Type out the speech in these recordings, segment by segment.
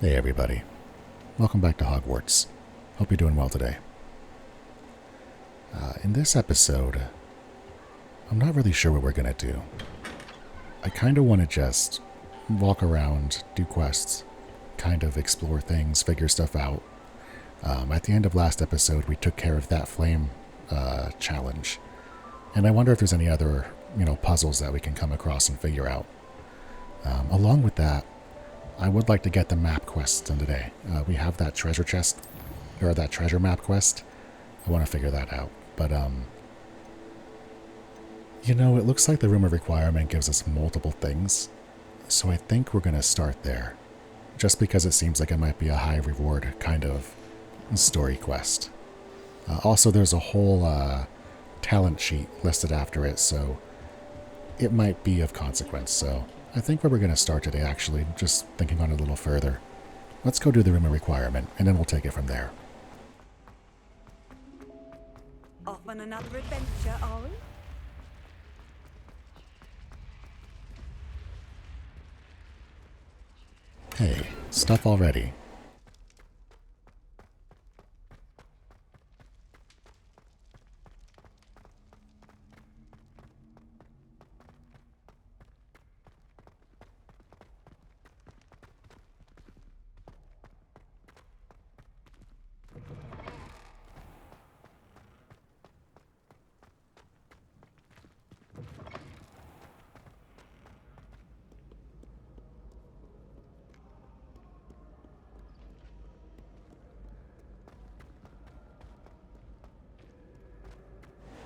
Hey everybody, welcome back to Hogwarts. Hope you're doing well today. In this episode, I'm not really sure what we're going to do. I kind of want to just walk around, do quests, kind of explore things, figure stuff out. At the end of last episode, we took care of that flame challenge, and I wonder if there's any other, puzzles that we can come across and figure out. Along with that, I would like to get the map quests done today. We have that treasure chest, or that treasure map quest. I want to figure that out. But, it looks like the room of requirement gives us multiple things. So I think we're going to start there. Just because it seems like it might be a high reward kind of story quest. Also, there's a whole talent sheet listed after it, so it might be of consequence, so I think where we're going to start today, actually, just thinking on it a little further. Let's go do the room of requirement, and then we'll take it from there. Off on another adventure, are we? Hey, stuff already.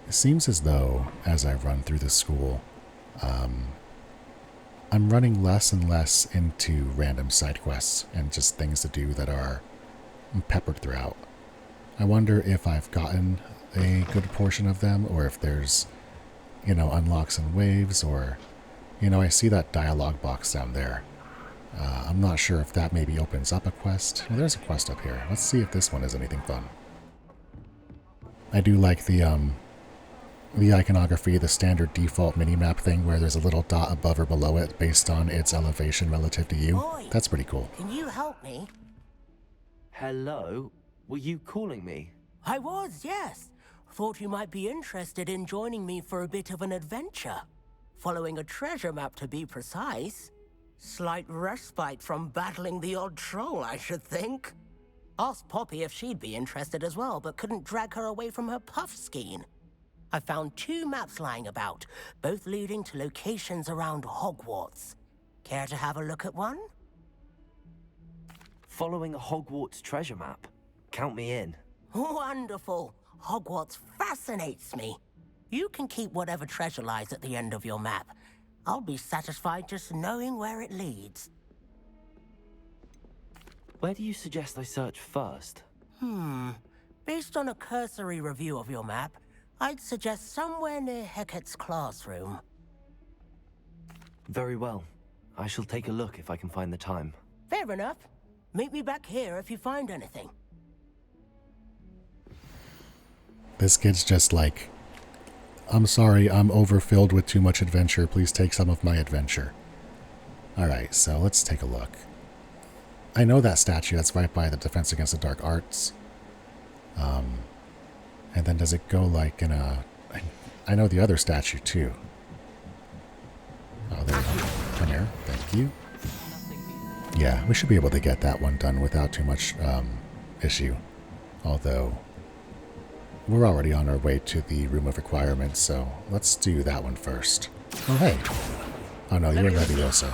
It seems as though, as I run through the school, I'm running less and less into random side quests and just things to do that are peppered throughout. I wonder if I've gotten a good portion of them, or if there's, unlocks and waves, or, I see that dialogue box down there. I'm not sure if that maybe opens up a quest. Well, there's a quest up here. Let's see if this one is anything fun. I do like the iconography, the standard default minimap thing where there's a little dot above or below it based on its elevation relative to you. Boy, that's pretty cool. Can you help me? Hello? Were you calling me? I was, yes. Thought you might be interested in joining me for a bit of an adventure. Following a treasure map, to be precise. Slight respite from battling the odd troll, I should think. Asked Poppy if she'd be interested as well, but couldn't drag her away from her puff skein. I found 2 maps lying about, both leading to locations around Hogwarts. Care to have a look at one? Following a Hogwarts treasure map? Count me in. Wonderful. Hogwarts fascinates me. You can keep whatever treasure lies at the end of your map. I'll be satisfied just knowing where it leads. Where do you suggest I search first? Based on a cursory review of your map, I'd suggest somewhere near Hecat's classroom. Very well. I shall take a look if I can find the time. Fair enough. Meet me back here if you find anything. This kid's just like, I'm sorry, I'm overfilled with too much adventure. Please take some of my adventure. Alright, so let's take a look. I know that statue that's right by the Defense Against the Dark Arts. And then does it go like in a... I know the other statue too. Oh, there we go. Come here. Thank you. Yeah, we should be able to get that one done without too much issue. Although, we're already on our way to the Room of Requirements, so let's do that one first. Oh, hey. Oh, no, you're Leviosa.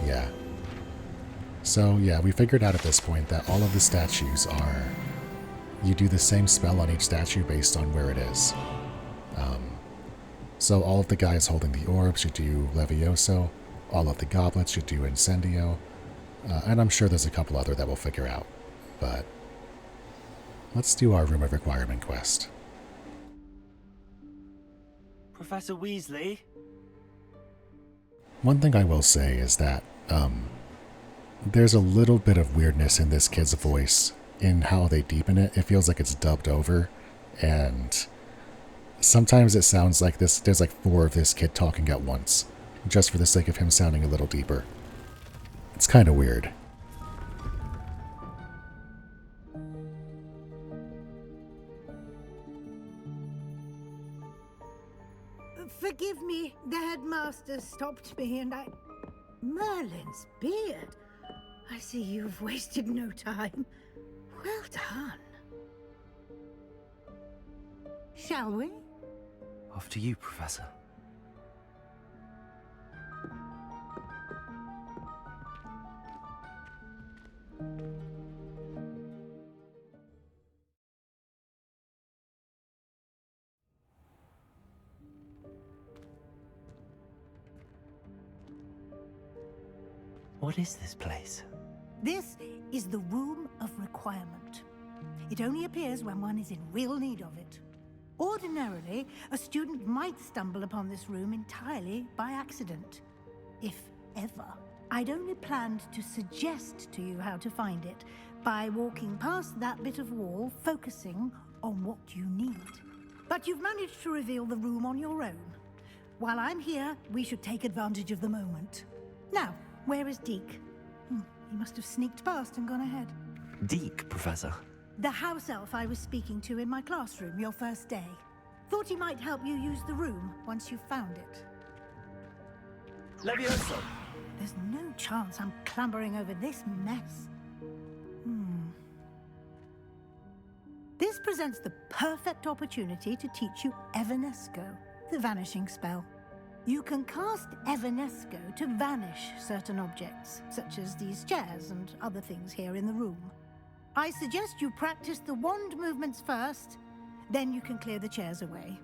Yeah. So, yeah, we figured out at this point that all of the statues are... You do the same spell on each statue based on where it is. So all of the guys holding the orbs, you do Levioso. All of the goblets, you do Incendio. And I'm sure there's a couple other that we'll figure out. But let's do our Room of Requirement quest. Professor Weasley? One thing I will say is that there's a little bit of weirdness in this kid's voice in how they deepen it. It feels like it's dubbed over, and sometimes it sounds like there's like 4 of this kid talking at once, just for the sake of him sounding a little deeper. It's kind of weird. Forgive me, the headmaster stopped me and I... Merlin's beard. I see you've wasted no time. Well done. Shall we? After you, Professor. What is this place? This is the Room of Requirement. It only appears when one is in real need of it. Ordinarily, a student might stumble upon this room entirely by accident, if ever. I'd only planned to suggest to you how to find it by walking past that bit of wall, focusing on what you need. But you've managed to reveal the room on your own. While I'm here, we should take advantage of the moment. Now, where is Deke? He must have sneaked past and gone ahead. Deke, Professor. The house elf I was speaking to in my classroom your first day. Thought he might help you use the room once you've found it. Levioso! There's no chance I'm clambering over this mess. This presents the perfect opportunity to teach you Evanesco, the vanishing spell. You can cast Evanesco to vanish certain objects, such as these chairs and other things here in the room. I suggest you practice the wand movements first, then you can clear the chairs away.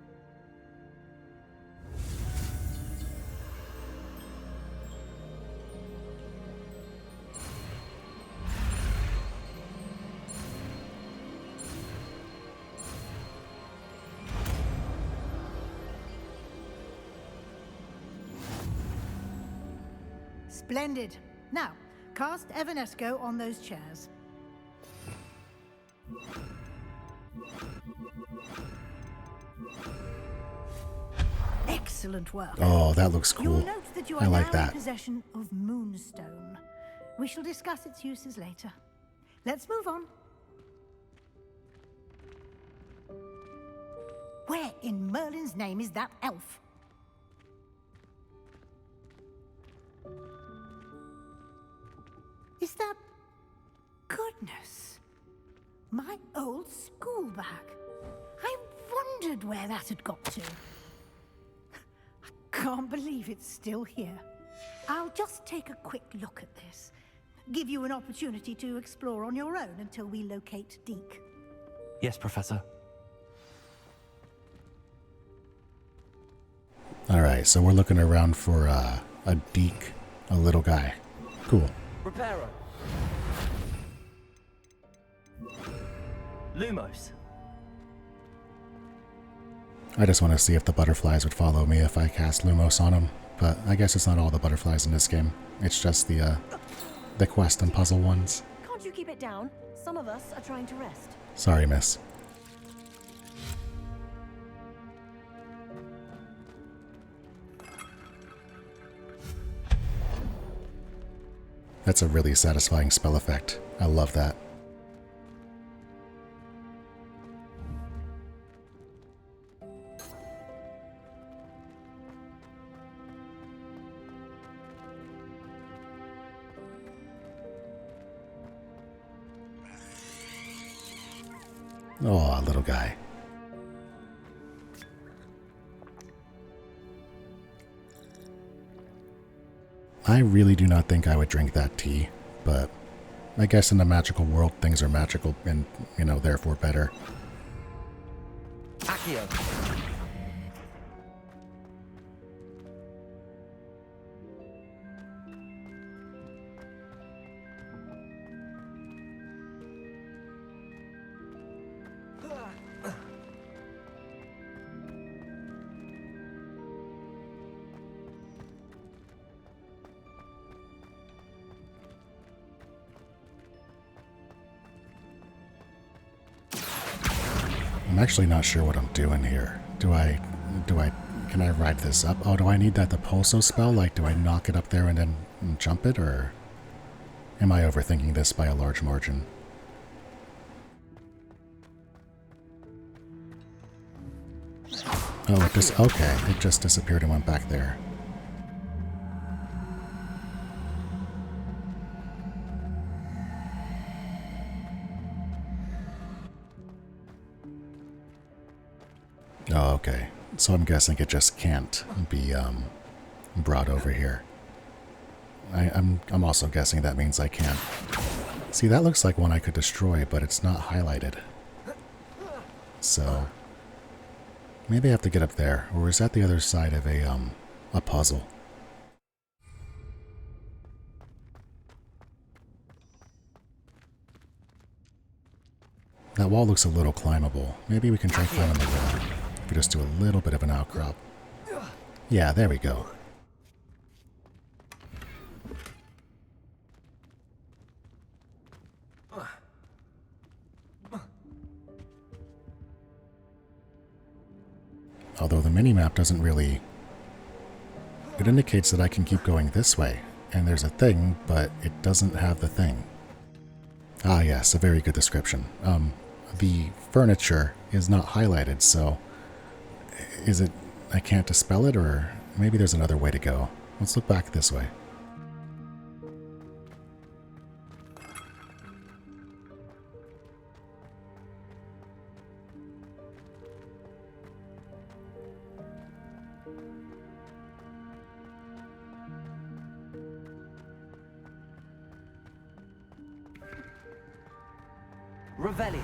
Splendid. Now, cast Evanesco on those chairs. Excellent work. Oh, that looks cool. You'll note that you are I like now in that. possession of Moonstone. We shall discuss its uses later. Let's move on. Where in Merlin's name is that elf? Is that... Goodness. My old school bag. I wondered where that had got to. I can't believe it's still here. I'll just take a quick look at this. Give you an opportunity to explore on your own until we locate Deke. Yes, Professor. Alright, so we're looking around for a Deke, a little guy. Cool. Reparo. Lumos. I just want to see if the butterflies would follow me if I cast Lumos on them, but I guess it's not all the butterflies in this game. It's just the quest and puzzle ones. Can't you keep it down? Some of us are trying to rest. Sorry, miss. That's a really satisfying spell effect. I love that. Oh, little guy. I really do not think I would drink that tea, but I guess in the magical world things are magical and, you know, therefore better. Accio. I'm actually not sure what I'm doing here. Can I ride this up? Oh, do I need that the pulso spell? Like, do I knock it up there and then jump it, or am I overthinking this by a large margin? Oh, it just... Okay, it just disappeared and went back there. Oh, okay. So I'm guessing it just can't be brought over here. I'm also guessing that means I can't. See, that looks like one I could destroy, but it's not highlighted. So maybe I have to get up there, or is that the other side of a puzzle? That wall looks a little climbable. Maybe we can try climbing the wall. If we just do a little bit of an outcrop. Yeah, there we go. Although the minimap doesn't really... It indicates that I can keep going this way, and there's a thing, but it doesn't have the thing. Ah yes, a very good description. The furniture is not highlighted, so... Is it... I can't dispel it, or maybe there's another way to go. Let's look back this way. Revelio.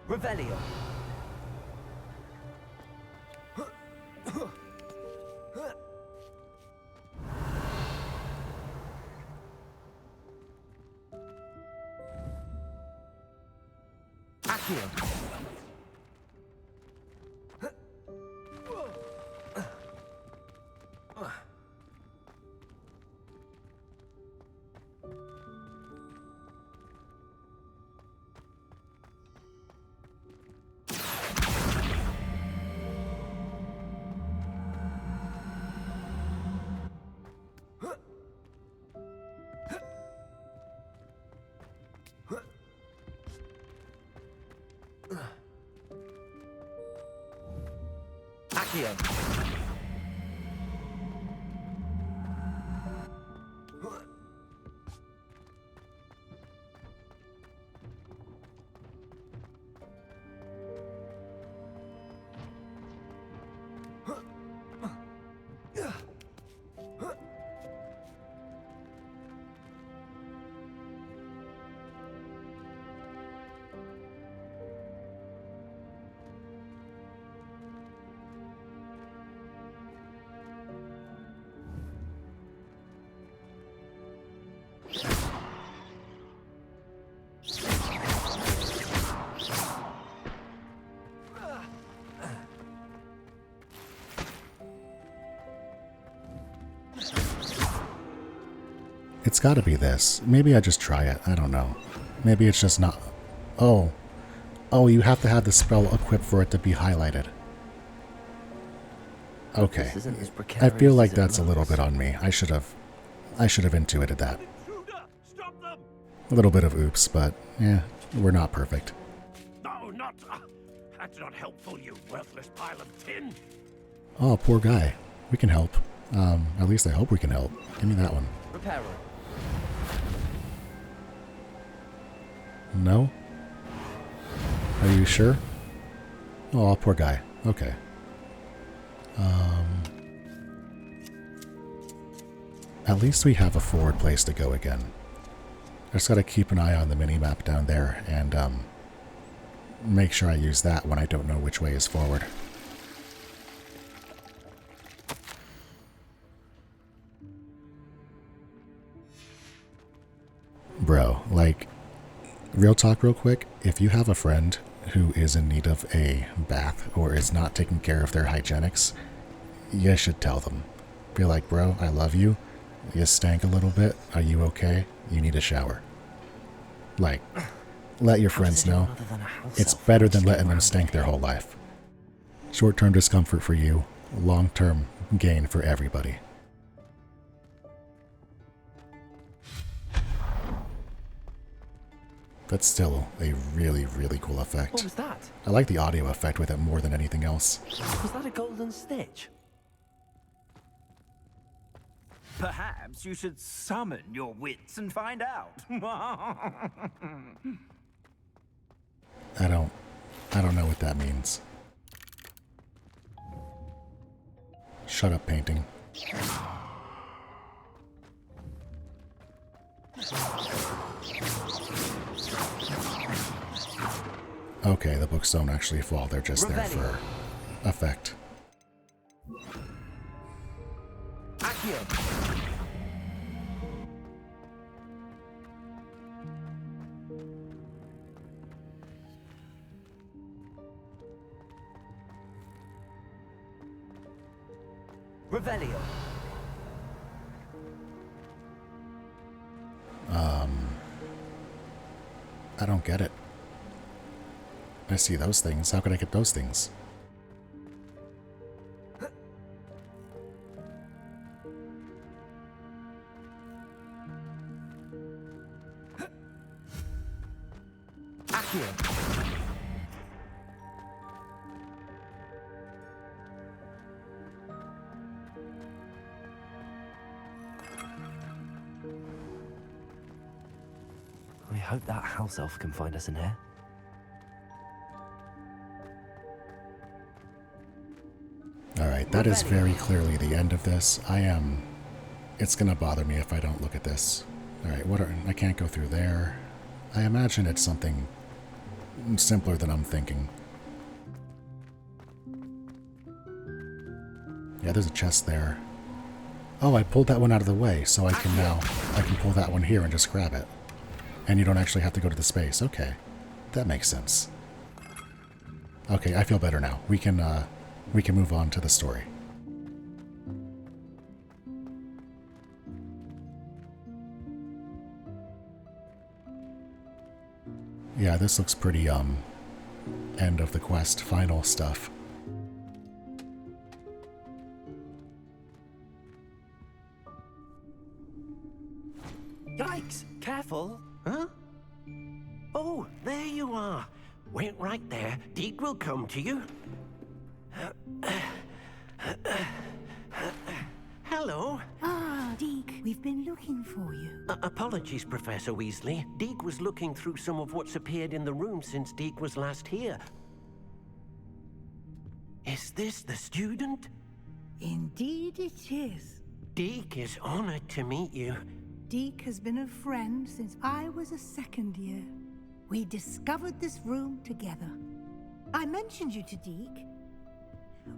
Revelio. Accio. Accio. It's gotta be this. Maybe I just try it. I don't know. Maybe it's just not... Oh. Oh, you have to have the spell equipped for it to be highlighted. Okay. I feel like that's a little bit on me. I should have intuited that. A little bit of oops, but yeah, we're not perfect. No, not... that's not helpful, you worthless pile of tin. Oh, poor guy. We can help. At least I hope we can help. Give me that one. Reparo. No? Are you sure? Oh, poor guy. Okay. At least we have a forward place to go again. I just gotta keep an eye on the mini-map down there and make sure I use that when I don't know which way is forward. Bro, like, Like, real talk real quick, if you have a friend who is in need of a bath or is not taking care of their hygienics, you should tell them. Be like, bro, I love you. You stank a little bit. Are you okay? You need a shower. Like, let your friends know. It's better than letting them stank their whole life. Short-term discomfort for you, long-term gain for everybody. That's still a really, really cool effect. What was that? I like the audio effect with it more than anything else. Was that a golden snitch? Perhaps you should summon your wits and find out. I don't know what that means. Shut up, painting. Okay, the books don't actually fall, they're just there for effect. Accio. Revelio. I don't get it. I see those things. How could I get those things? Accio. I hope that house elf can find us in here. Alright, that is very clearly the end of this. It's gonna bother me if I don't look at this. Alright, I can't go through there. I imagine it's something simpler than I'm thinking. Yeah, there's a chest there. Oh, I pulled that one out of the way, so I can pull that one here and just grab it. And you don't actually have to go to the space. Okay, that makes sense. Okay, I feel better now. We can move on to the story. Yeah, this looks pretty, end of the quest, final stuff. Yikes! Careful! Huh? Oh, there you are. Wait right there. Deke will come to you. Hello. Ah, Deke, we've been looking for you. Apologies, Professor Weasley. Deke was looking through some of what's appeared in the room since Deke was last here. Is this the student? Indeed it is. Deke is honored to meet you. Deke has been a friend since I was a second year. We discovered this room together. I mentioned you to Deke.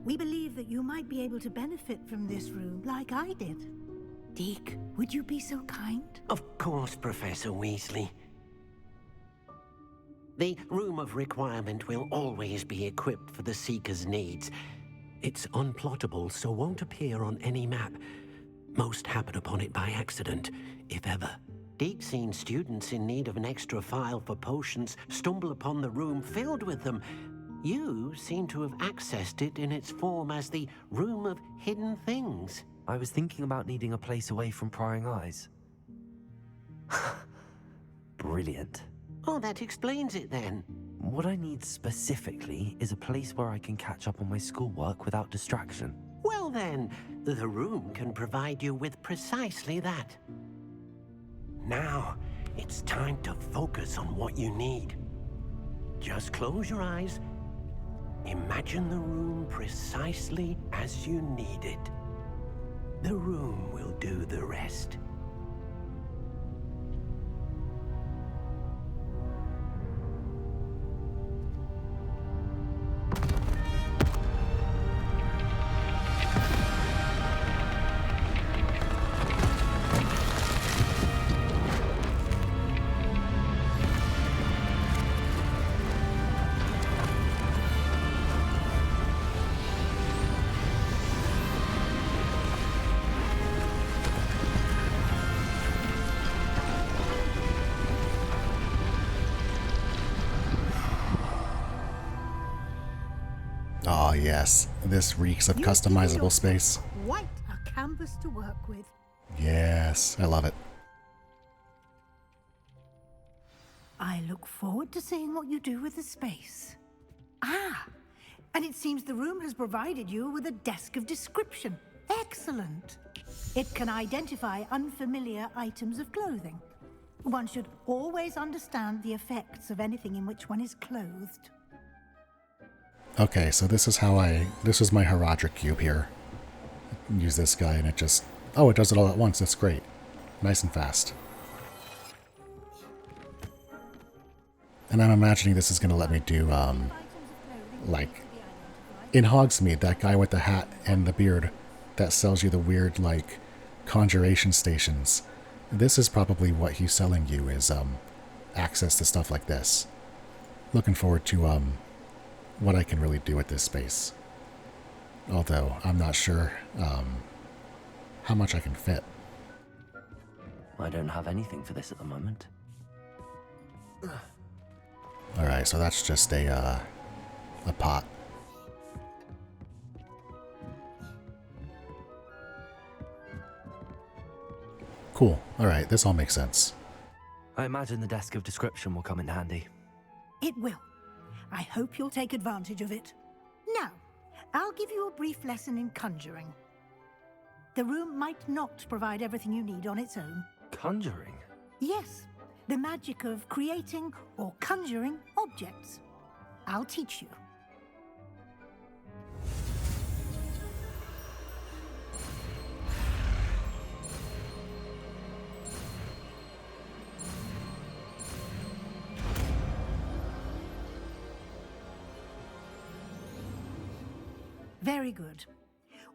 We believe that you might be able to benefit from this room like I did. Deke, would you be so kind? Of course, Professor Weasley. The Room of Requirement will always be equipped for the Seeker's needs. It's unplottable, so won't appear on any map. Most happen upon it by accident, if ever. Deke's seen students in need of an extra file for potions stumble upon the room filled with them. You seem to have accessed it in its form as the Room of Hidden Things. I was thinking about needing a place away from prying eyes. Brilliant. Oh, that explains it then. What I need specifically is a place where I can catch up on my schoolwork without distraction. Well then, the room can provide you with precisely that. Now, it's time to focus on what you need. Just close your eyes. Imagine the room precisely as you need it. The room will do the rest. Oh yes, this reeks of You've given customizable yourself space. Quite a canvas to work with. Yes, I love it. I look forward to seeing what you do with the space. Ah, and it seems the room has provided you with a desk of description. Excellent. It can identify unfamiliar items of clothing. One should always understand the effects of anything in which one is clothed. Okay, so this is my Herodric cube here. Use this guy and it just, oh, it does it all at once. That's great. Nice and fast. And I'm imagining this is going to let me do, like, in Hogsmeade, that guy with the hat and the beard that sells you the weird, like, conjuration stations. This is probably what he's selling you is, access to stuff like this. Looking forward to, what I can really do with this space. Although, I'm not sure, how much I can fit. I don't have anything for this at the moment. Alright, so that's just a pot. Cool. Alright, this all makes sense. I imagine the desk of description will come in handy. It will. I hope you'll take advantage of it. Now, I'll give you a brief lesson in conjuring. The room might not provide everything you need on its own. Conjuring? Yes, the magic of creating or conjuring objects. I'll teach you. Very good.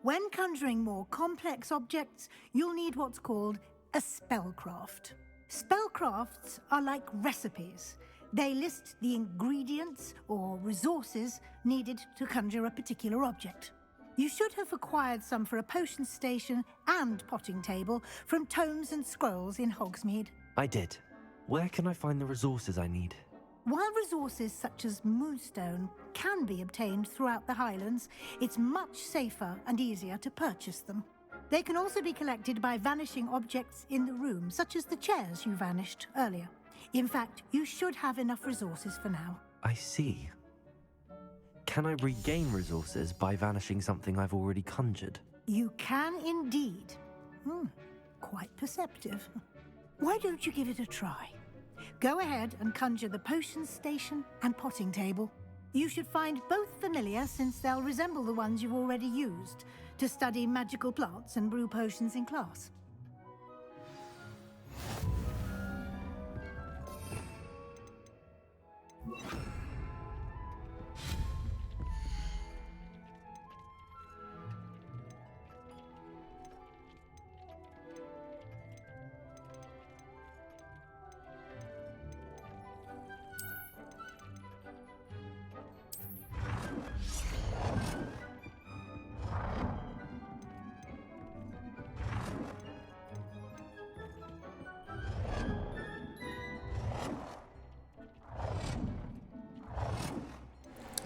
When conjuring more complex objects, you'll need what's called a spellcraft. Spellcrafts are like recipes. They list the ingredients or resources needed to conjure a particular object. You should have acquired some for a potion station and potting table from tomes and scrolls in Hogsmeade. I did. Where can I find the resources I need? While resources such as moonstone can be obtained throughout the Highlands, it's much safer and easier to purchase them. They can also be collected by vanishing objects in the room, such as the chairs you vanished earlier. In fact, you should have enough resources for now. I see. Can I regain resources by vanishing something I've already conjured? You can indeed. Quite perceptive. Why don't you give it a try? Go ahead and conjure the potion station and potting table. You should find both familiar, since they'll resemble the ones you've already used to study magical plants and brew potions in class.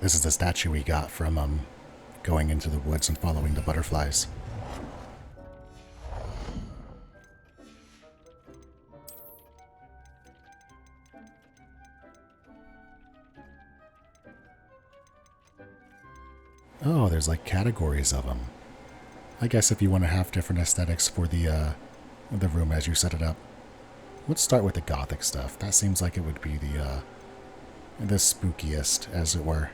This is the statue we got from, going into the woods and following the butterflies. Oh, there's like categories of them. I guess if you want to have different aesthetics for the room as you set it up. Let's start with the gothic stuff. That seems like it would be the spookiest, as it were.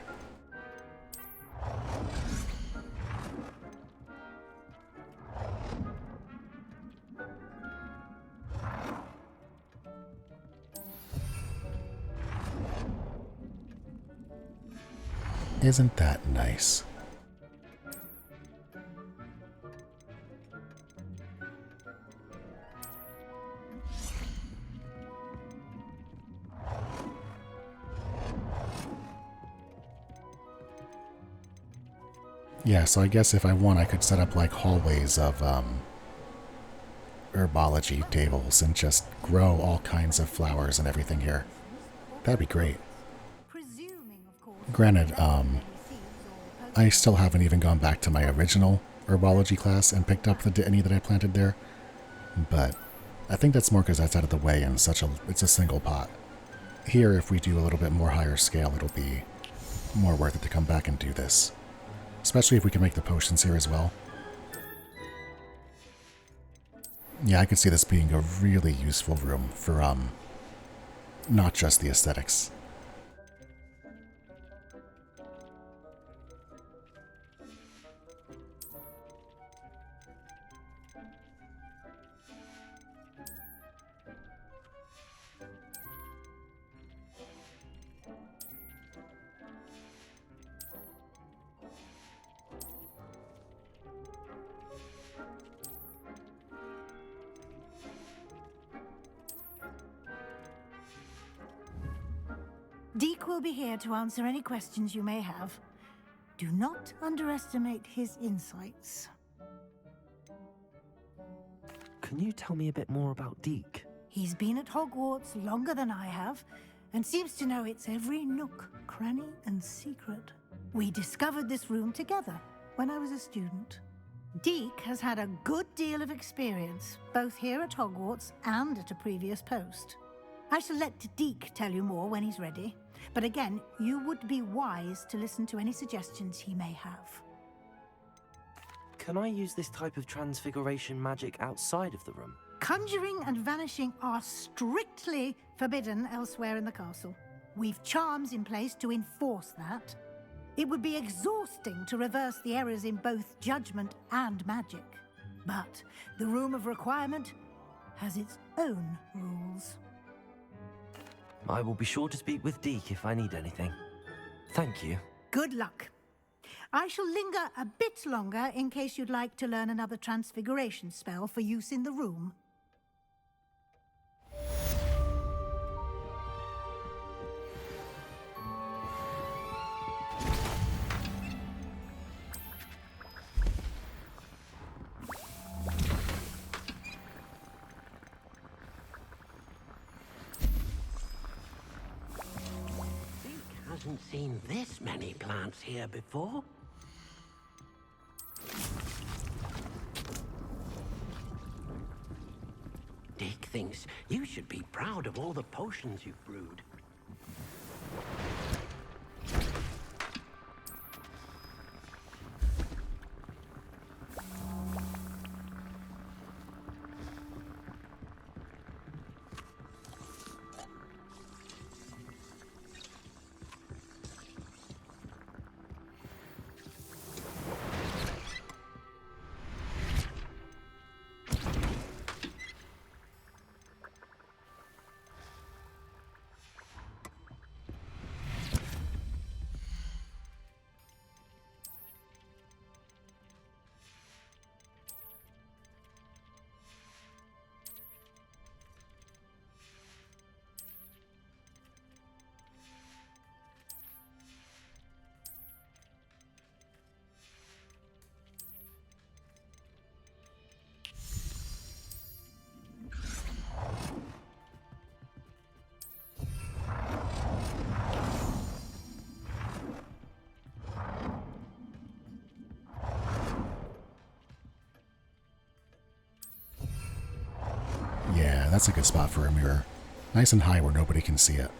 Isn't that nice? Yeah, so I guess if I want, I could set up like hallways of herbology tables and just grow all kinds of flowers and everything here. That'd be great. Granted, I still haven't even gone back to my original herbology class and picked up any that I planted there, but I think that's more because that's out of the way and it's a single pot. Here, if we do a little bit more higher scale, it'll be more worth it to come back and do this. Especially if we can make the potions here as well. Yeah, I could see this being a really useful room for, not just the aesthetics. Deke will be here to answer any questions you may have. Do not underestimate his insights. Can you tell me a bit more about Deke? He's been at Hogwarts longer than I have, and seems to know its every nook, cranny, and secret. We discovered this room together when I was a student. Deke has had a good deal of experience, both here at Hogwarts and at a previous post. I shall let Deke tell you more when he's ready, but again, you would be wise to listen to any suggestions he may have. Can I use this type of transfiguration magic outside of the room? Conjuring and vanishing are strictly forbidden elsewhere in the castle. We've charms in place to enforce that. It would be exhausting to reverse the errors in both judgment and magic. But the Room of Requirement has its own rules. I will be sure to speak with Deke if I need anything. Thank you. Good luck. I shall linger a bit longer in case you'd like to learn another transfiguration spell for use in the room. Hasn't seen this many plants here before. Dick thinks you should be proud of all the potions you've brewed. Yeah, that's a good spot for a mirror. Nice and high where nobody can see it.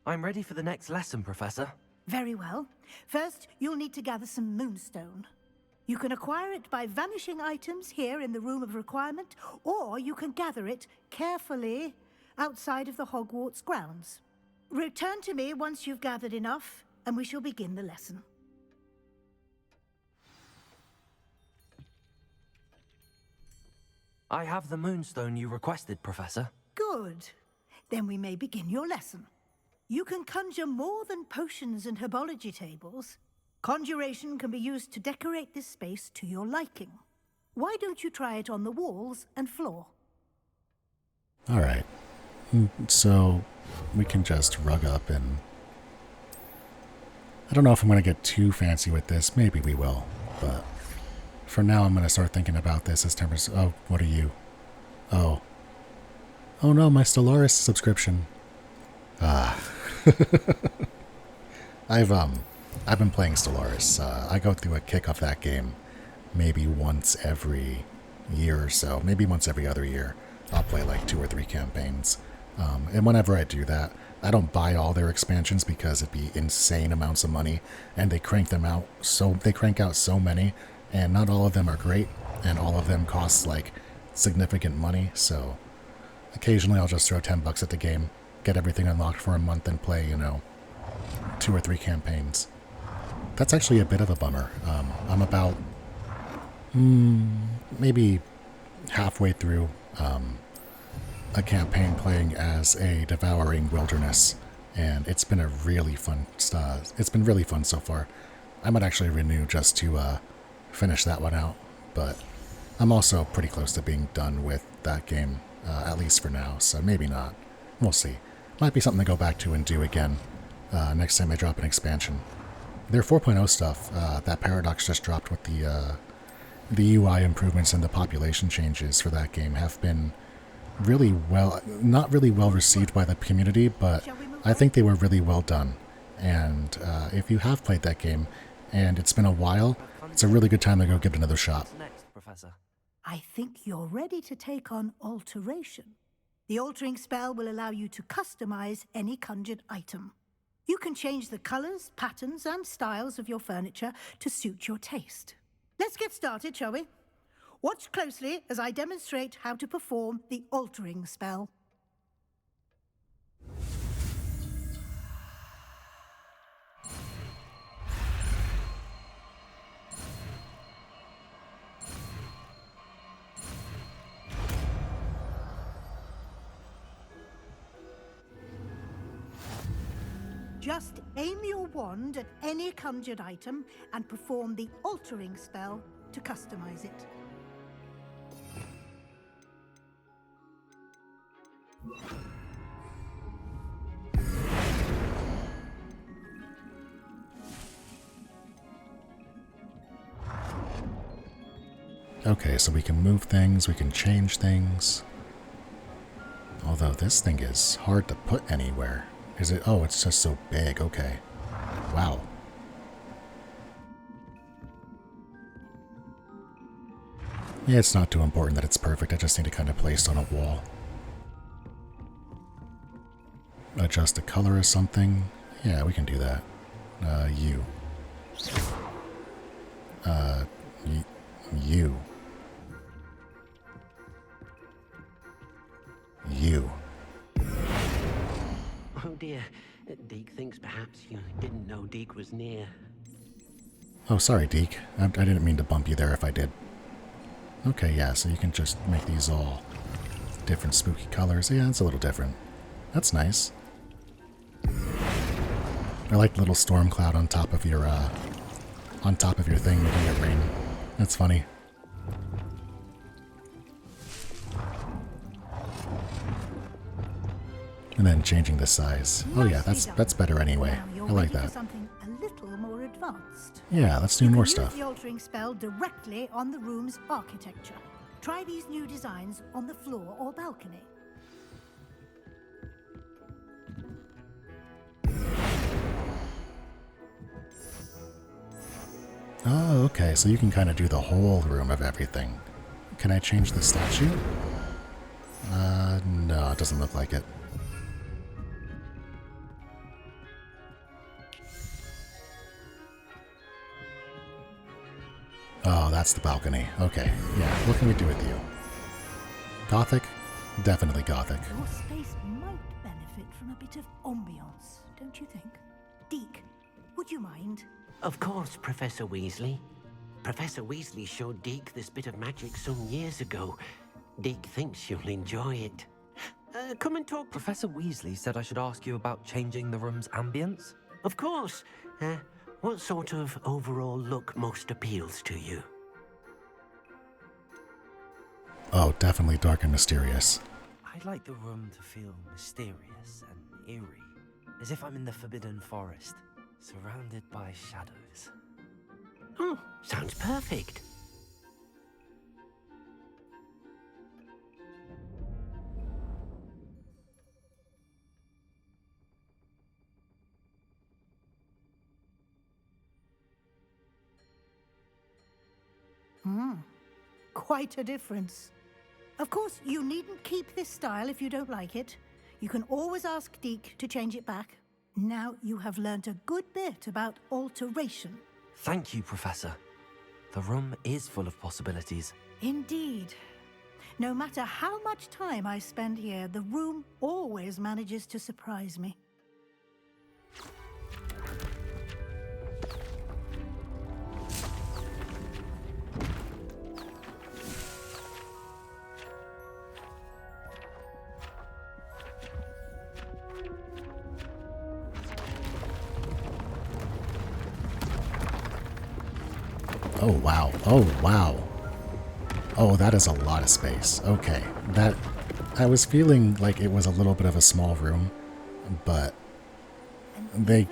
I'm ready for the next lesson, Professor. Very well. First, you'll need to gather some moonstone. You can acquire it by vanishing items here in the Room of Requirement, or you can gather it carefully outside of the Hogwarts grounds. Return to me once you've gathered enough, and we shall begin the lesson. I have the moonstone you requested, Professor. Good. Then we may begin your lesson. You can conjure more than potions and herbology tables. Conjuration can be used to decorate this space to your liking. Why don't you try it on the walls and floor? Alright. So, we can just rug up and... I don't know if I'm going to get too fancy with this. Maybe we will. But for now, I'm going to start thinking about this as terms... Oh, what are you? Oh. Oh no, my Stellaris subscription. Ah. I've been playing Stellaris. I go through a kick of that game maybe once every year or so. Maybe once every other year. I'll play like 2 or 3 campaigns. And whenever I do that, I don't buy all their expansions because it'd be insane amounts of money, and they crank out so many, and not all of them are great, and all of them cost like significant money. So occasionally I'll just throw $10 at the game, get everything unlocked for a month, and play, 2 or 3 campaigns. That's actually a bit of a bummer. I'm about maybe halfway through a campaign playing as a devouring wilderness, and it's been a really fun it's been really fun so far. I might actually renew just to finish that one out, but I'm also pretty close to being done with that game, at least for now, so maybe not. We'll see. Might be something to go back to and do again next time I drop an expansion. Their 4.0 stuff, that Paradox just dropped with the UI improvements and the population changes for that game, have been really not really well received by the community, but I think they were really well done. And if you have played that game and it's been a while, it's a really good time to go give it another shot. What's next, Professor? I think you're ready to take on alteration. The altering spell will allow you to customize any conjured item. You can change the colors, patterns, and styles of your furniture to suit your taste. Let's get started, shall we? Watch closely as I demonstrate how to perform the altering spell. Just aim your wand at any conjured item and perform the altering spell to customize it. Okay, so we can move things, we can change things. Although this thing is hard to put anywhere. Is it? Oh, it's just so big. Okay. Wow. Yeah, it's not too important that it's perfect. I just need to kind of place it on a wall. Adjust the color of something. Yeah, we can do that. You. You. You. Oh dear. Deke thinks perhaps you didn't know Deke was near. Oh, sorry, Deke. I didn't mean to bump you there if I did. Okay, yeah, so you can just make these all different spooky colors. Yeah, it's a little different. That's nice. I like the little storm cloud on top of your thing making it rain. That's funny. And then changing the size. Oh yeah, that's better anyway. I like that. Something a little more advanced. Yeah, let's do more stuff. Use the altering spell directly on the room's architecture. Try these new designs on the floor or balcony. Oh, okay, so you can kind of do the whole room of everything. Can I change the statue? No, it doesn't look like it. Oh, that's the balcony. Okay, yeah, what can we do with you? Gothic? Definitely Gothic. Your space might benefit from a bit of ambiance, don't you think? Deke, would you mind? Of course, Professor Weasley. Professor Weasley showed Deke this bit of magic some years ago. Deke thinks you'll enjoy it. Come and talk to... Professor Weasley said I should ask you about changing the room's ambience. Of course. What sort of overall look most appeals to you? Oh, definitely dark and mysterious. I'd like the room to feel mysterious and eerie, as if I'm in the Forbidden Forest, surrounded by shadows. Oh, sounds perfect. Quite a difference. Of course, you needn't keep this style if you don't like it. You can always ask Deke to change it back. Now you have learnt a good bit about alteration. Thank you, Professor. The room is full of possibilities. Indeed. No matter how much time I spend here, the room always manages to surprise me. Oh, wow. Oh, wow. Oh, that is a lot of space. Okay. I was feeling like it was a little bit of a small room, but they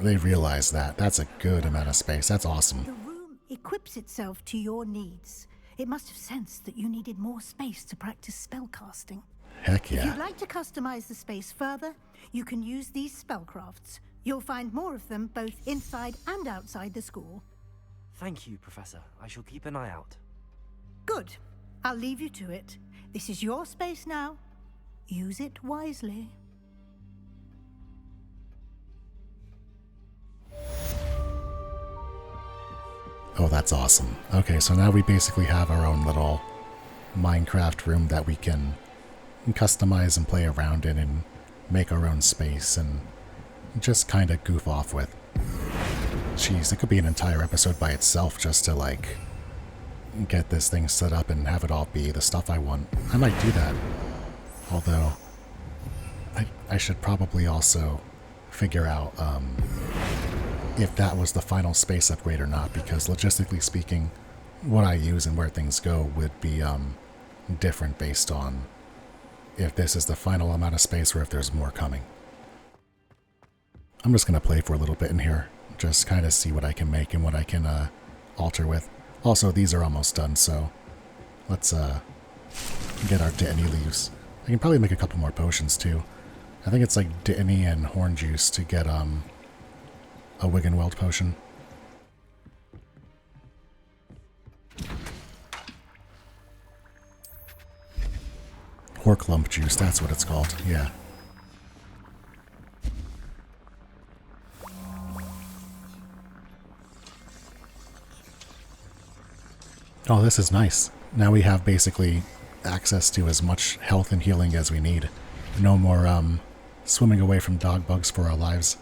realized that. That's a good amount of space. That's awesome. The room equips itself to your needs. It must have sensed that you needed more space to practice spellcasting. Heck If yeah. you'd like to customize the space further, you can use these spellcrafts. You'll find more of them both inside and outside the school. Thank you, Professor. I shall keep an eye out. Good. I'll leave you to it. This is your space now. Use it wisely. Oh, that's awesome. Okay, so now we basically have our own little Minecraft room that we can customize and play around in and make our own space and just kind of goof off with. Jeez, it could be an entire episode by itself just to, like, get this thing set up and have it all be the stuff I want. I might do that. Although, I should probably also figure out if that was the final space upgrade or not, because logistically speaking, what I use and where things go would be different based on if this is the final amount of space or if there's more coming. I'm just going to play for a little bit in here. Just kind of see what I can make and what I can alter with. Also, these are almost done, so let's get our Dittany leaves. I can probably make a couple more potions, too. I think it's like Dittany and horn juice to get a Wiggenweld potion. Horklump juice, that's what it's called, yeah. Oh, this is nice. Now we have basically access to as much health and healing as we need. No more swimming away from dog bugs for our lives.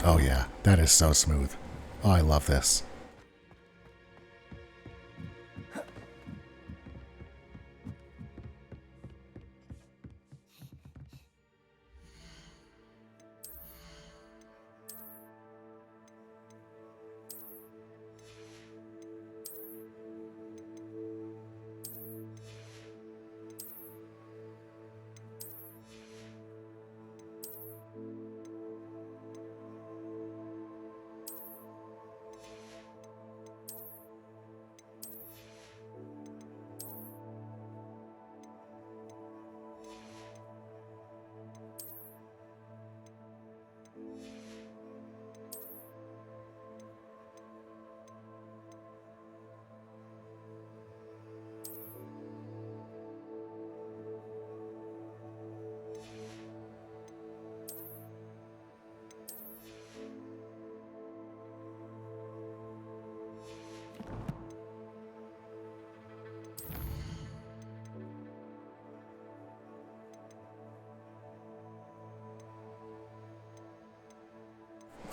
Oh yeah, that is so smooth. Oh, I love this.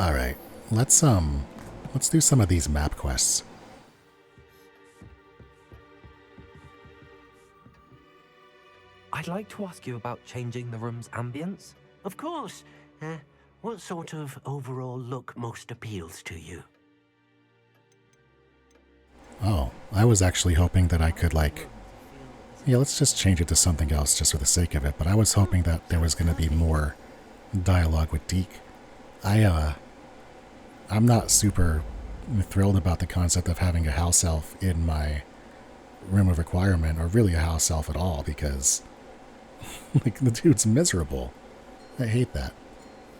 Alright, let's do some of these map quests. I'd like to ask you about changing the room's ambience. Of course. What sort of overall look most appeals to you? Oh, I was actually hoping that I could, like... Yeah, let's just change it to something else just for the sake of it, but I was hoping that there was going to be more dialogue with Deke. I'm not super thrilled about the concept of having a house elf in my room of requirement, or really a house elf at all, because like the dude's miserable. I hate that.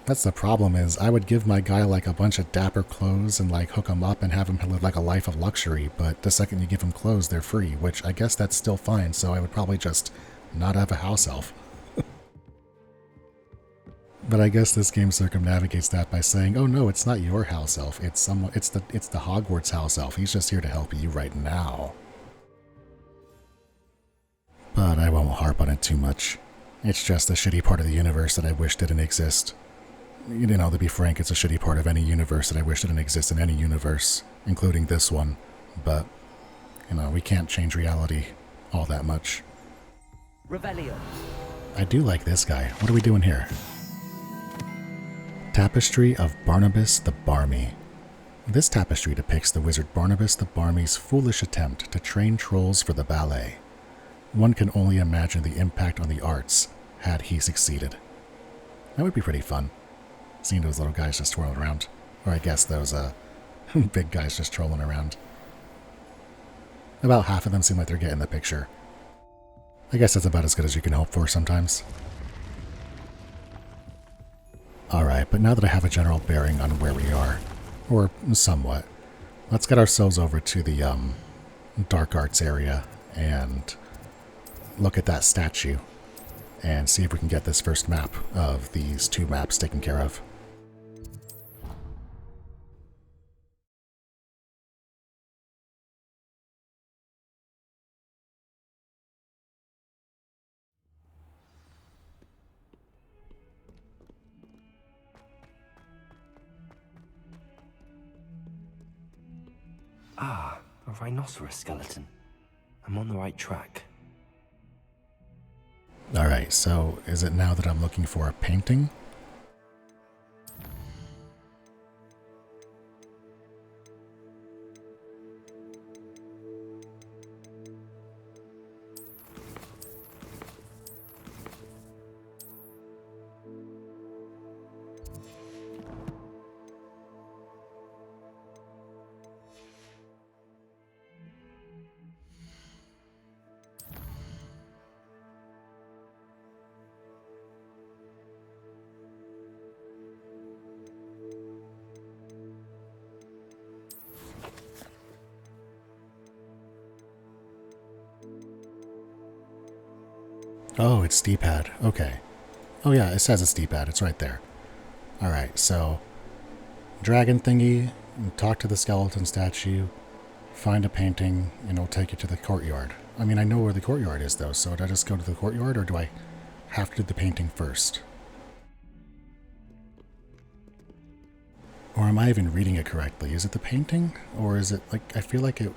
That's the problem, is I would give my guy like a bunch of dapper clothes and like hook him up and have him live like a life of luxury, but the second you give him clothes, they're free, which I guess that's still fine, so I would probably just not have a house elf. But I guess this game circumnavigates that by saying, oh no, it's not your house elf, it's the Hogwarts house elf. He's just here to help you right now. But I won't harp on it too much. It's just a shitty part of the universe that I wish didn't exist. You know, to be frank, it's a shitty part of any universe that I wish didn't exist in any universe, including this one. But, you know, we can't change reality all that much. Revelio. I do like this guy. What are we doing here? Tapestry of Barnabas the Barmy. This tapestry depicts the wizard Barnabas the Barmy's foolish attempt to train trolls for the ballet. One can only imagine the impact on the arts had he succeeded. That would be pretty fun, seeing those little guys just twirling around. Or I guess those big guys just trolling around. About half of them seem like they're getting the picture. I guess that's about as good as you can hope for sometimes. Alright, but now that I have a general bearing on where we are, or somewhat, let's get ourselves over to the dark arts area and look at that statue and see if we can get this first map of these two maps taken care of. Ah, a rhinoceros skeleton. I'm on the right track. Alright, so is it now that I'm looking for a painting? Oh, it's D-pad. Okay. Oh yeah, it says it's D-pad. It's right there. Alright, so dragon thingy, talk to the skeleton statue, find a painting, and it'll take you to the courtyard. I mean, I know where the courtyard is though, so do I just go to the courtyard or do I have to do the painting first? Or am I even reading it correctly? Is it the painting? Or is it like, I feel like it,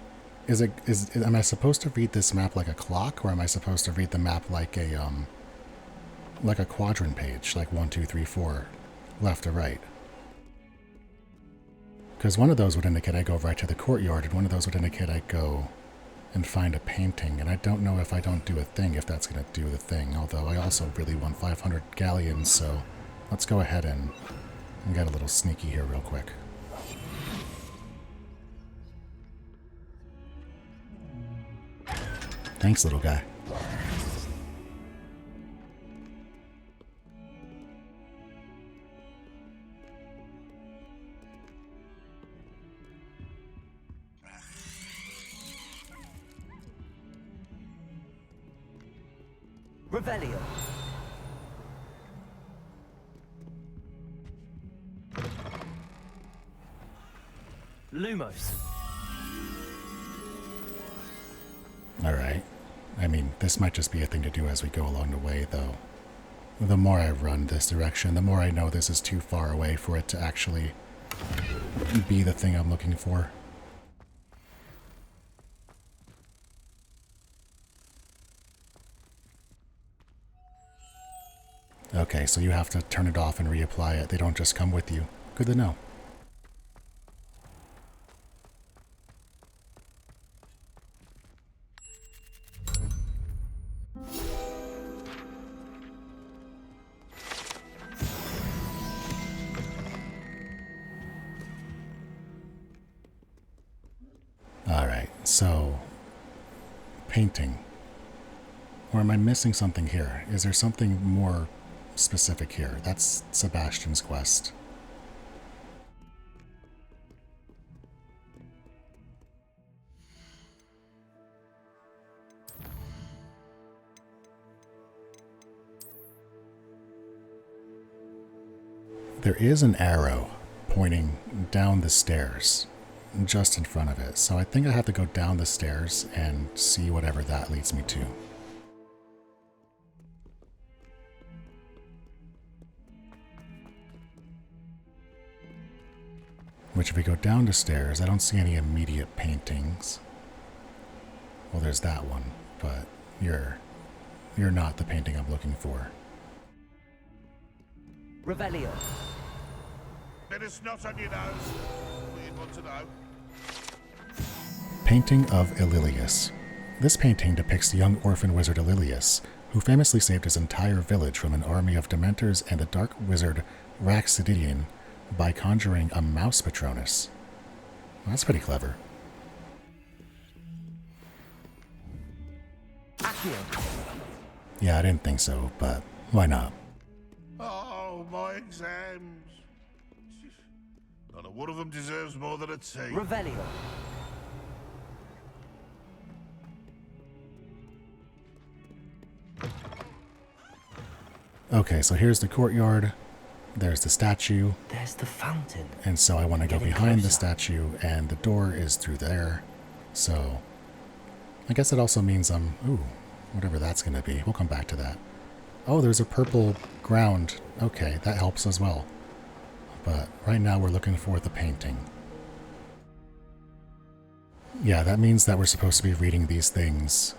am I supposed to read this map like a clock? Or am I supposed to read the map like a quadrant page, like 1, 2, 3, 4, left to right? Because one of those would indicate I go right to the courtyard, and one of those would indicate I go and find a painting. And I don't know if I don't do a thing, if that's going to do the thing. Although I also really want 500 galleons, so let's go ahead and get a little sneaky here real quick. Thanks, little guy. Revelio. Lumos. Alright. I mean, this might just be a thing to do as we go along the way, though. The more I run this direction, the more I know this is too far away for it to actually be the thing I'm looking for. Okay, so you have to turn it off and reapply it. They don't just come with you. Good to know. Alright, so painting. Or am I missing something here? Is there something more specific here? That's Sebastian's quest. There is an arrow pointing down the stairs, just in front of it. So I think I have to go down the stairs and see whatever that leads me to. Which, if we go down the stairs, I don't see any immediate paintings. Well, there's that one, but you're not the painting I'm looking for. Revelio. Bit of snot on your nose. We'd want to know. Painting of Ililius. This painting depicts the young orphan wizard Ililius, who famously saved his entire village from an army of Dementors and the dark wizard Raxididian by conjuring a mouse Patronus. That's pretty clever. Accio. Yeah, I didn't think so, but why not? Oh, my exams. Not a one of them deserves more than a T. Revelio. Okay, so here's the courtyard. There's the statue. There's the fountain. And so I want to go Getting behind the closer. statue, and the door is through there. So I guess it also means ooh, whatever that's going to be. We'll come back to that. Oh, there's a purple ground. Okay, that helps as well. But right now we're looking for the painting. Yeah, that means that we're supposed to be reading these things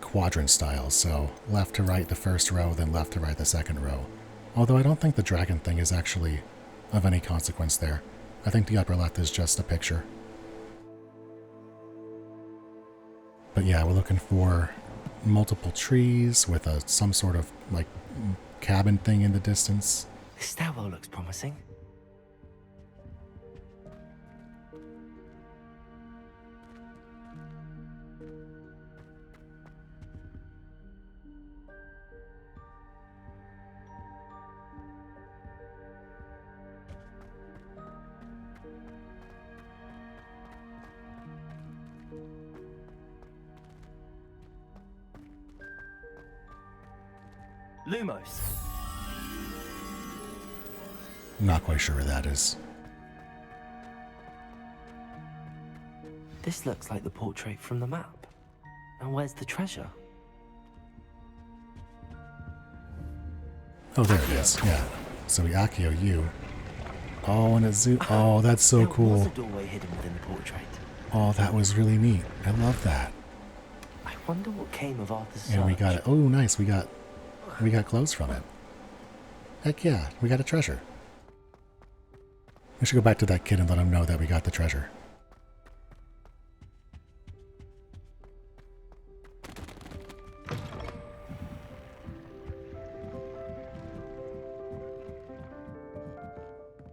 quadrant style. So left to right the first row, then left to right the second row. Although I don't think the dragon thing is actually of any consequence there. I think the upper left is just a picture. But yeah, we're looking for multiple trees with some sort of like cabin thing in the distance. This stairwell looks promising. Lumos. Not quite sure where that is. This looks like the portrait from the map. And where's the treasure? Oh, there it is. Yeah. So we Accio you. Oh, and a zoo. Oh, that's so There was cool. a doorway hidden within the portrait. Oh, that was really neat. I love that. I wonder what came of Arthur's search. And we got it. Oh, nice. We got clothes from it. Heck yeah, we got a treasure. We should go back to that kid and let him know that we got the treasure.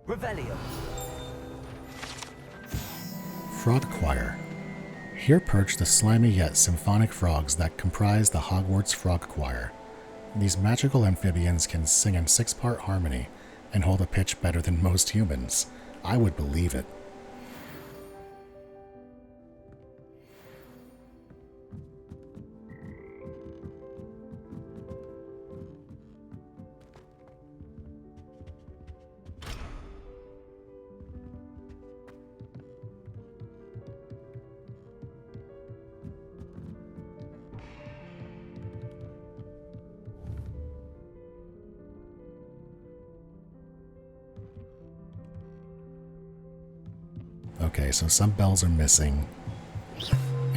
Revelio. Frog Choir. Here perch the slimy yet symphonic frogs that comprise the Hogwarts Frog Choir. These magical amphibians can sing in 6-part harmony and hold a pitch better than most humans. I would believe it. Okay, so some bells are missing,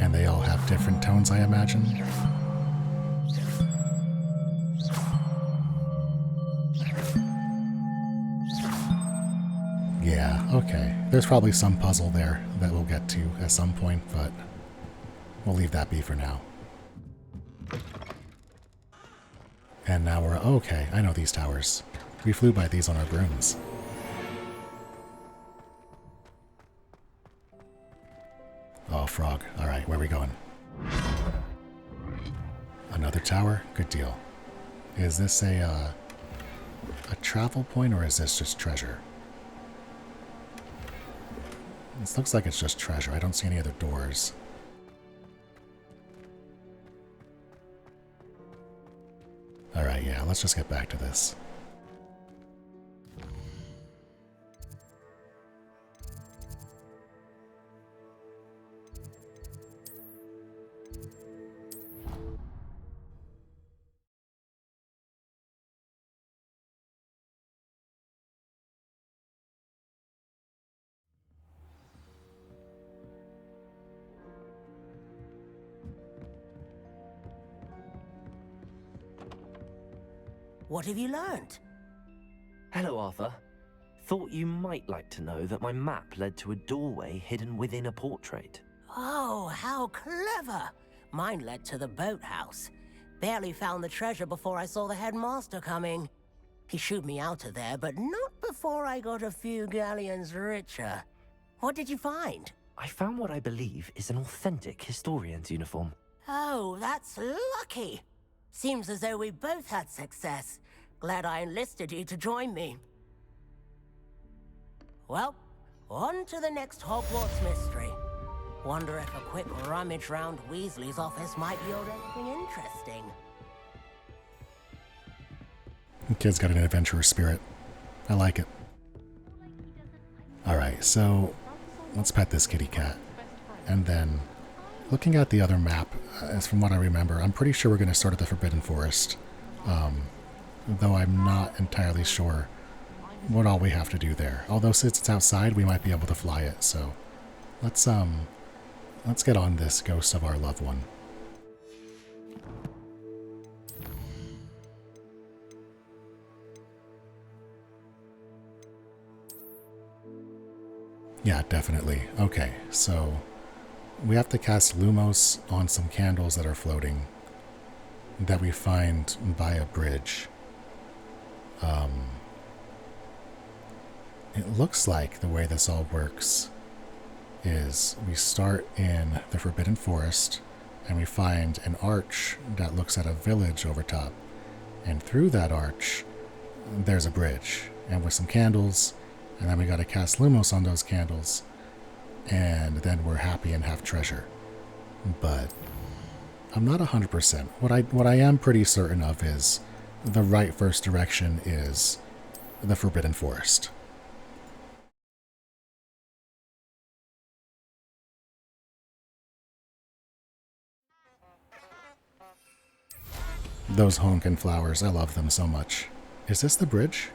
and they all have different tones, I imagine. Yeah, okay. There's probably some puzzle there that we'll get to at some point, but we'll leave that be for now. And now we're... Okay, I know these towers. We flew by these on our brooms. Oh, frog. Alright, where are we going? Another tower? Good deal. Is this a travel point, or is this just treasure? This looks like it's just treasure. I don't see any other doors. Alright, yeah, let's just get back to this. What have you learned? Hello, Arthur. Thought you might like to know that my map led to a doorway hidden within a portrait. Oh, how clever! Mine led to the boathouse. Barely found the treasure before I saw the headmaster coming. He shooed me out of there, but not before I got a few galleons richer. What did you find? I found what I believe is an authentic historian's uniform. Oh, that's lucky. Seems as though we both had success. Glad I enlisted you to join me. Well, on to the next Hogwarts mystery. Wonder if a quick rummage round Weasley's office might yield anything interesting. The kid's got an adventurer spirit. I like it. Alright, so let's pet this kitty cat. And then, looking at the other map, as from what I remember, I'm pretty sure we're going to start at the Forbidden Forest. Though I'm not entirely sure what all we have to do there. Although since it's outside, we might be able to fly it, so let's get on this ghost of our loved one. Yeah, definitely. Okay, so we have to cast Lumos on some candles that are floating that we find by a bridge. It looks like the way this all works is we start in the Forbidden Forest and we find an arch that looks at a village over top. And through that arch, there's a bridge and with some candles, and then we gotta cast Lumos on those candles, and then we're happy and have treasure. But I'm not 100%. What I am pretty certain of is the right first direction is the Forbidden Forest. Those honkin' flowers, I love them so much. Is this the bridge?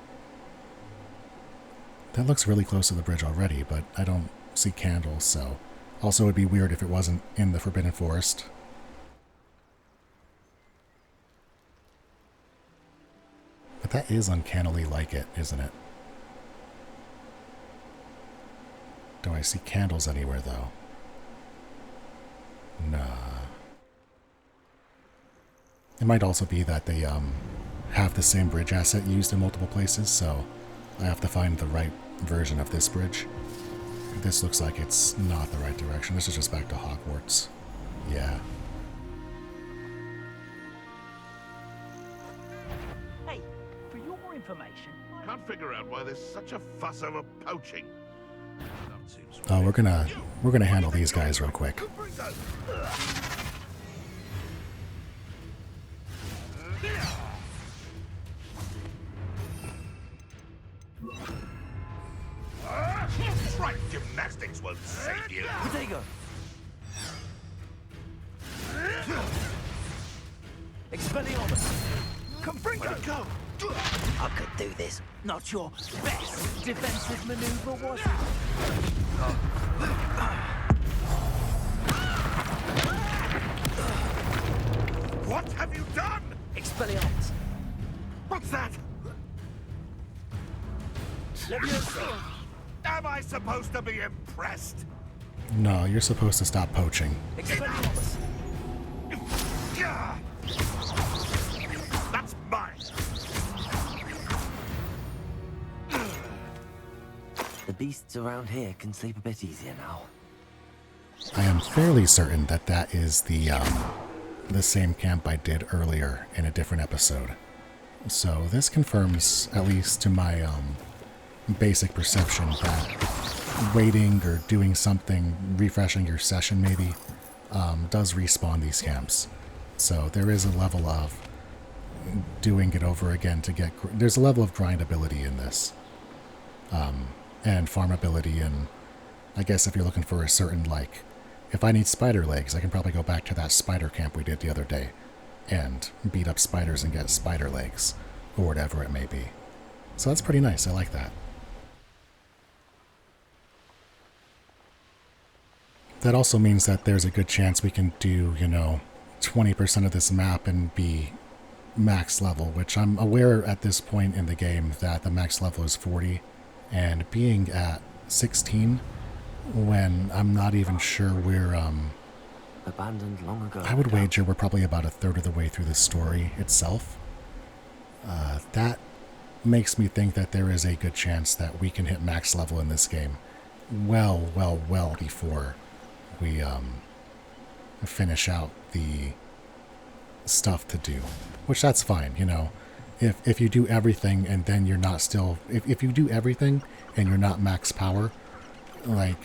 That looks really close to the bridge already, but I don't see candles, so... Also, it'd be weird if it wasn't in the Forbidden Forest. But that is uncannily like it, isn't it? Do I see candles anywhere, though? Nah. It might also be that they have the same bridge asset used in multiple places, so I have to find the right version of this bridge. This looks like it's not the right direction. This is just back to Hogwarts. Yeah. Hey, for your information... Can't figure out why there's such a fuss over poaching. Oh, we're gonna handle these guys real quick. Right, gymnastics won't save you. There you go. Expelliarmus. Confringo! Go! I could do this. Not your best defensive maneuver, was it? What have you done? Expelliarmus. What's that? Am I supposed to be impressed? No, you're supposed to stop poaching. Expelliarmus. Yeah. That's mine. The beasts around here can sleep a bit easier now. I am fairly certain that that is the same camp I did earlier in a different episode. So this confirms, at least to my basic perception, that waiting or doing something, refreshing your session maybe, does respawn these camps. So there is a level of doing it over again to get... There's a level of grindability in this. And farmability, and I guess if you're looking for a certain, like... If I need spider legs, I can probably go back to that spider camp we did the other day and beat up spiders and get spider legs, or whatever it may be. So that's pretty nice, I like that. That also means that there's a good chance we can do, 20% of this map and be max level, which I'm aware at this point in the game that the max level is 40, and being at 16 when I'm not even sure we're, Abandoned long ago. I would wager we're probably about a third of the way through the story itself. That makes me think that there is a good chance that we can hit max level in this game well before we finish out the stuff to do. Which that's fine, If you do everything and then you're not still... If you do everything and you're not max power, like,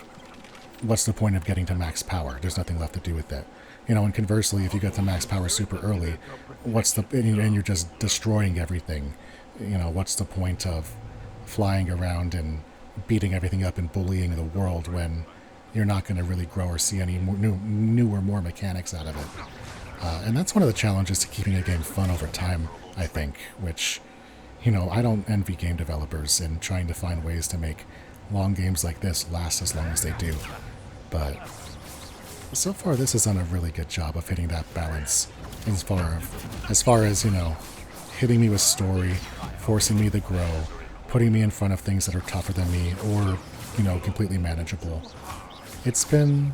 what's the point of getting to max power? There's nothing left to do with it. And conversely, if you get to max power super early, and you're just destroying everything, what's the point of flying around and beating everything up and bullying the world when you're not going to really grow or see any new or more mechanics out of it? And that's one of the challenges to keeping a game fun over time, I think, which, I don't envy game developers in trying to find ways to make long games like this last as long as they do. But so far this has done a really good job of hitting that balance as far as, hitting me with story, forcing me to grow, putting me in front of things that are tougher than me or, completely manageable. It's been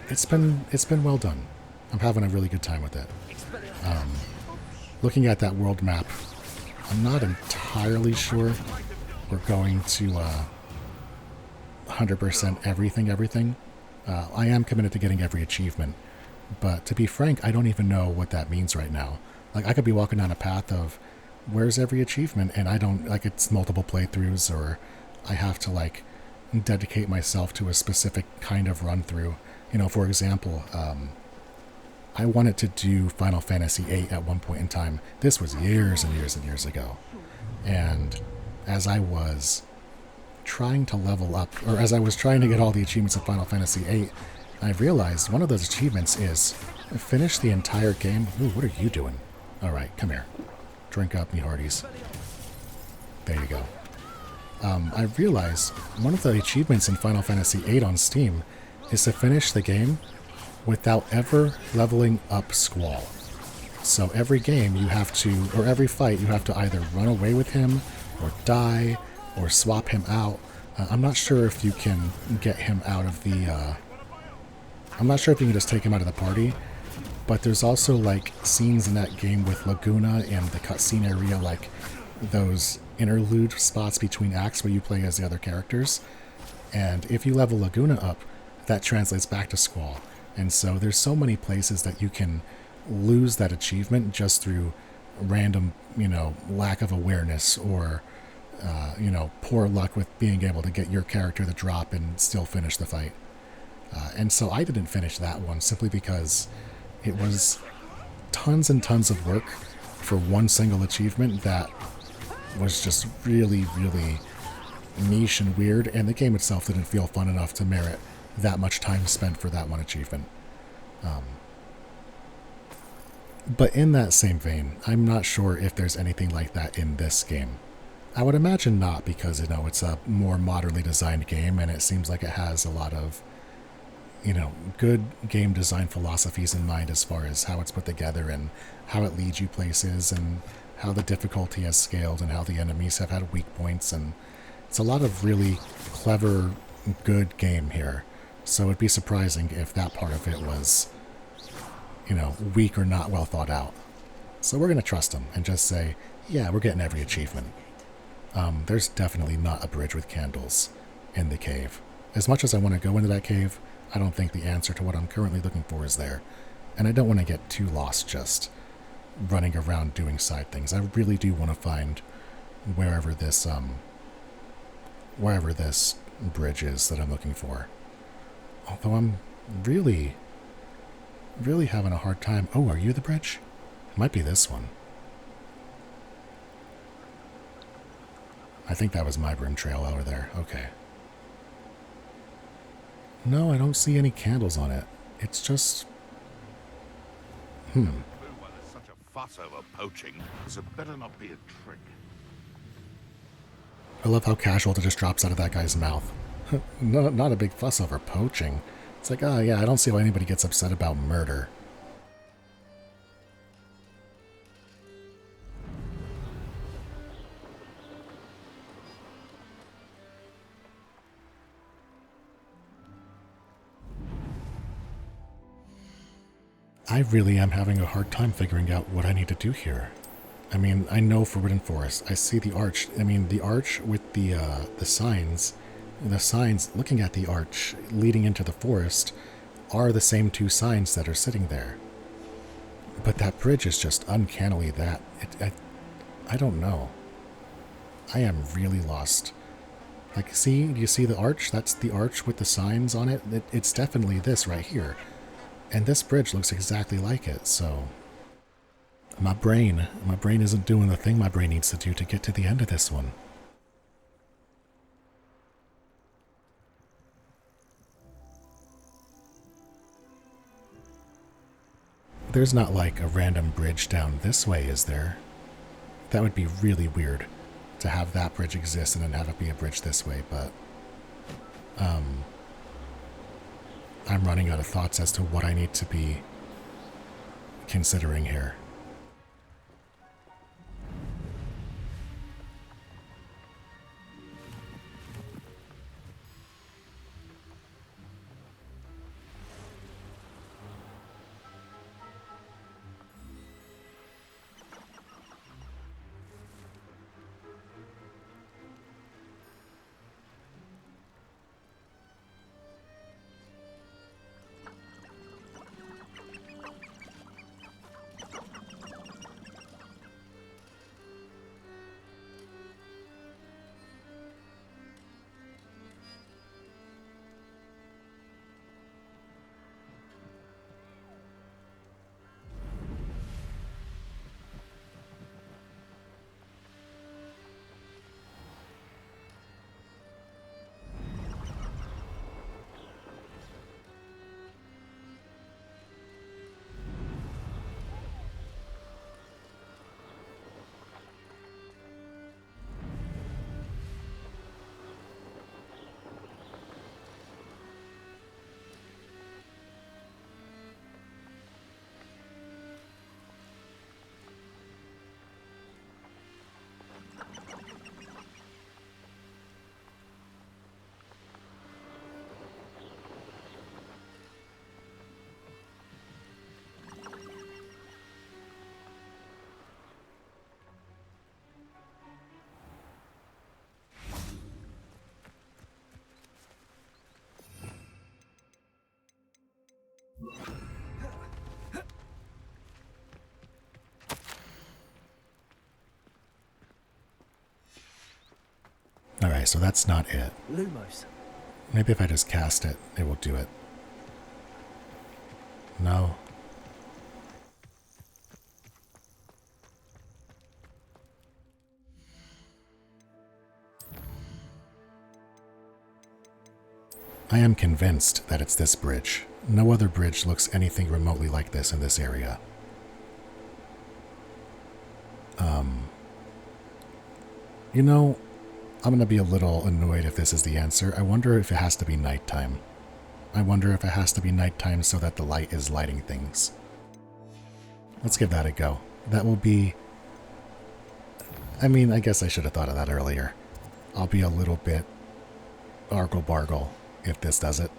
well done. I'm having a really good time with it. Looking at that world map, I'm not entirely sure we're going to 100% everything. I am committed to getting every achievement, but to be frank, I don't even know what that means right now. Like, I could be walking down a path of where's every achievement, and I don't, like, it's multiple playthroughs, or I have to, like, dedicate myself to a specific kind of run through. For example, I wanted to do Final Fantasy VIII at one point in time. This was years and years and years ago. And as I was trying to level up, or as I was trying to get all the achievements of Final Fantasy VIII, I realized one of those achievements is finish the entire game. Ooh, what are you doing? Alright, come here. Drink up, me hearties. There you go. I realized one of the achievements in Final Fantasy VIII on Steam is to finish the game without ever leveling up Squall. So every game you have to, or every fight you have to either run away with him, or die, or swap him out. I'm not sure if you can get him out of the, I'm not sure if you can just take him out of the party, but there's also like scenes in that game with Laguna and the cutscene area, like those interlude spots between acts where you play as the other characters. And if you level Laguna up, that translates back to Squall. And so there's so many places that you can lose that achievement just through random, lack of awareness or, poor luck with being able to get your character to drop and still finish the fight. And so I didn't finish that one simply because it was tons and tons of work for one single achievement that was just really, really niche and weird, and the game itself didn't feel fun enough to merit that much time spent for that one achievement. But in that same vein, I'm not sure if there's anything like that in this game. I would imagine not, because, it's a more modernly designed game, and it seems like it has a lot of, good game design philosophies in mind as far as how it's put together and how it leads you places and how the difficulty has scaled and how the enemies have had weak points, and it's a lot of really clever, good game here. So it'd be surprising if that part of it was, weak or not well thought out. So we're going to trust them and just say, yeah, we're getting every achievement. There's definitely not a bridge with candles in the cave. As much as I want to go into that cave, I don't think the answer to what I'm currently looking for is there. And I don't want to get too lost just running around doing side things. I really do want to find wherever this bridge is that I'm looking for. Although I'm really having a hard time. Oh, are you the bridge? It might be this one. I think that was my broom trail over there. Okay. No, I don't see any candles on it. It's just... Why there's such a fuss over poaching? This had better not be a trick. I love how casual it just drops out of that guy's mouth. No, not a big fuss over poaching. It's like, oh yeah, I don't see why anybody gets upset about murder. I really am having a hard time figuring out what I need to do here. I mean, I know Forbidden Forest. I see the arch. I mean, the arch with the signs. The signs looking at the arch leading into the forest are the same two signs that are sitting there. But that bridge is just uncannily that. I don't know. I am really lost. Like, see? Do you see the arch? That's the arch with the signs on it. It's definitely this right here. And this bridge looks exactly like it, so... My brain isn't doing the thing my brain needs to do to get to the end of this one. There's not like a random bridge down this way, is there? That would be really weird to have that bridge exist and then have it be a bridge this way, but... I'm running out of thoughts as to what I need to be considering here. Okay, so that's not it. Lumos. Maybe if I just cast it, it will do it. No. I am convinced that it's this bridge. No other bridge looks anything remotely like this in this area. You know, I'm going to be a little annoyed if this is the answer. I wonder if it has to be nighttime. I wonder if it has to be nighttime so that the light is lighting things. Let's give that a go. That will be... I mean, I guess I should have thought of that earlier. I'll be a little bit argle-bargle if this does it,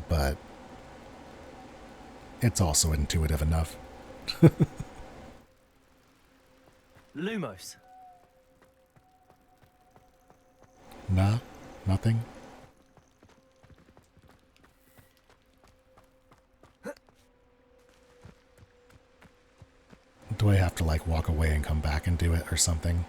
but it's also intuitive enough. Lumos. Nah, nothing. Do I have to like walk away and come back and do it or something?